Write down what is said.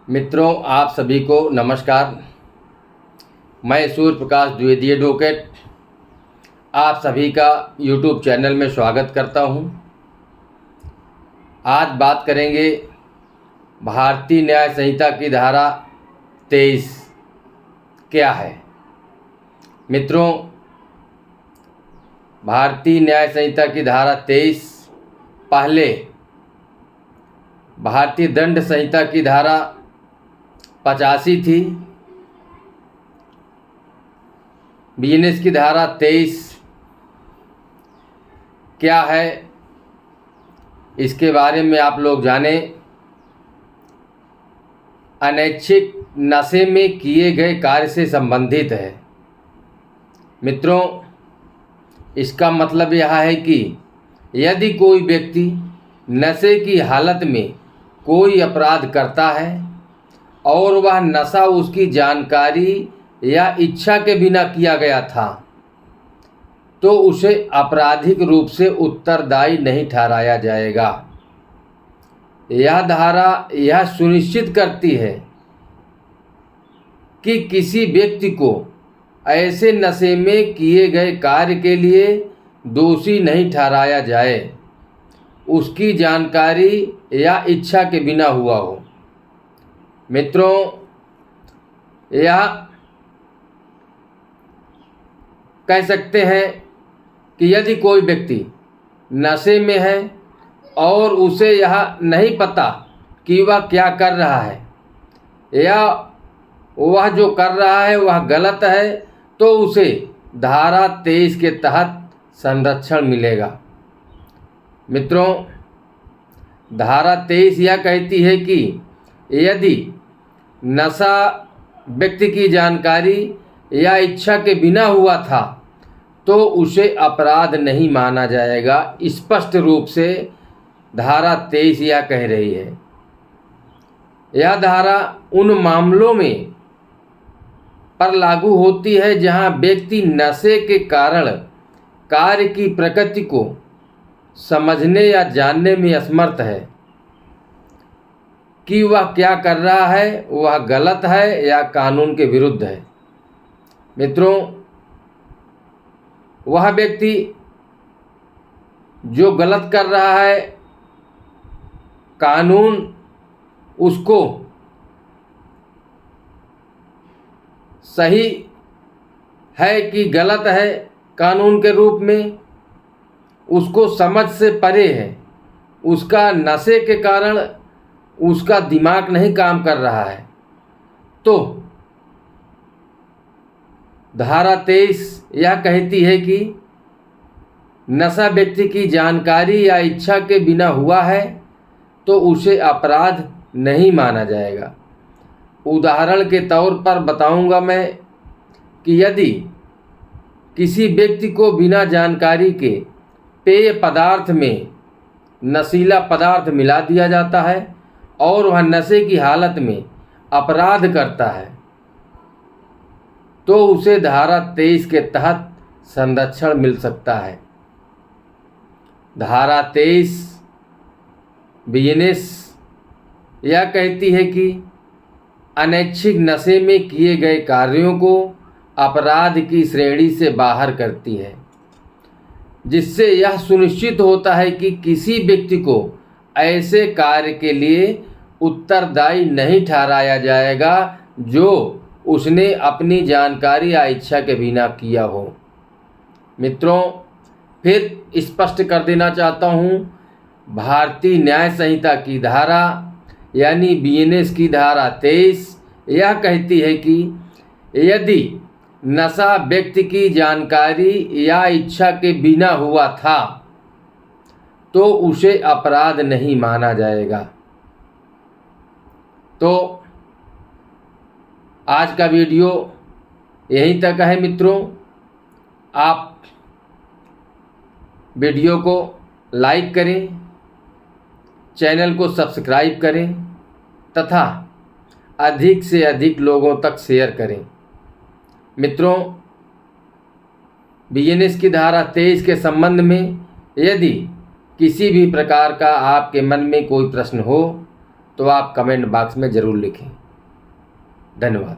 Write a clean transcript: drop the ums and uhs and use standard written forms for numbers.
मित्रों, आप सभी को नमस्कार। मैं सूर्य प्रकाश द्विवेदी एडवोकेट आप सभी का यूट्यूब चैनल में स्वागत करता हूं। आज बात करेंगे भारतीय न्याय संहिता की धारा 23 क्या है। मित्रों, भारतीय न्याय संहिता की धारा 23 पहले भारतीय दंड संहिता की धारा 85 थी। बीएनएस की धारा 23 क्या है, इसके बारे में आप लोग जानें। अनैच्छिक नशे में किए गए कार्य से संबंधित है। मित्रों, इसका मतलब यह है कि यदि कोई व्यक्ति नशे की हालत में कोई अपराध करता है और वह नशा उसकी जानकारी या इच्छा के बिना किया गया था, तो उसे आपराधिक रूप से उत्तरदायी नहीं ठहराया जाएगा। यह धारा यह सुनिश्चित करती है कि किसी व्यक्ति को ऐसे नशे में किए गए कार्य के लिए दोषी नहीं ठहराया जाए, उसकी जानकारी या इच्छा के बिना हुआ हो। मित्रों, यह कह सकते हैं कि यदि कोई व्यक्ति नशे में है और उसे यह नहीं पता कि वह क्या कर रहा है या वह जो कर रहा है वह गलत है, तो उसे धारा 23 के तहत संरक्षण मिलेगा। मित्रों, धारा 23 यह कहती है कि यदि नशा व्यक्ति की जानकारी या इच्छा के बिना हुआ था तो उसे अपराध नहीं माना जाएगा। स्पष्ट रूप से धारा 23 यह कह रही है। यह धारा उन मामलों में पर लागू होती है जहां व्यक्ति नशे के कारण कार्य की प्रकृति को समझने या जानने में असमर्थ है कि वह क्या कर रहा है, वह गलत है या कानून के विरुद्ध है। मित्रों, वह व्यक्ति जो गलत कर रहा है, कानून उसको सही है कि गलत है, कानून के रूप में उसको समझ से परे है। उसका नशे के कारण उसका दिमाग नहीं काम कर रहा है, तो धारा 23 यह कहती है कि नशा व्यक्ति की जानकारी या इच्छा के बिना हुआ है तो उसे अपराध नहीं माना जाएगा। उदाहरण के तौर पर बताऊंगा मैं कि यदि किसी व्यक्ति को बिना जानकारी के पेय पदार्थ में नशीला पदार्थ मिला दिया जाता है और वह नशे की हालत में अपराध करता है, तो उसे धारा 23 के तहत संरक्षण मिल सकता है। धारा 23 बीएनएस यह कहती है कि अनैच्छिक नशे में किए गए कार्यों को अपराध की श्रेणी से बाहर करती है, जिससे यह सुनिश्चित होता है कि किसी व्यक्ति को ऐसे कार्य के लिए उत्तरदायी नहीं ठहराया जाएगा जो उसने अपनी जानकारी या इच्छा के बिना किया हो। मित्रों, फिर स्पष्ट कर देना चाहता हूँ, भारतीय न्याय संहिता की धारा यानी बीएनएस की धारा 23 यह कहती है कि यदि नशा व्यक्ति की जानकारी या इच्छा के बिना हुआ था तो उसे अपराध नहीं माना जाएगा। तो आज का वीडियो यहीं तक है। मित्रों, आप वीडियो को लाइक करें, चैनल को सब्सक्राइब करें तथा अधिक से अधिक लोगों तक शेयर करें। मित्रों, बीएनएस की धारा 23 के संबंध में यदि किसी भी प्रकार का आपके मन में कोई प्रश्न हो तो आप कमेंट बॉक्स में ज़रूर लिखें। धन्यवाद।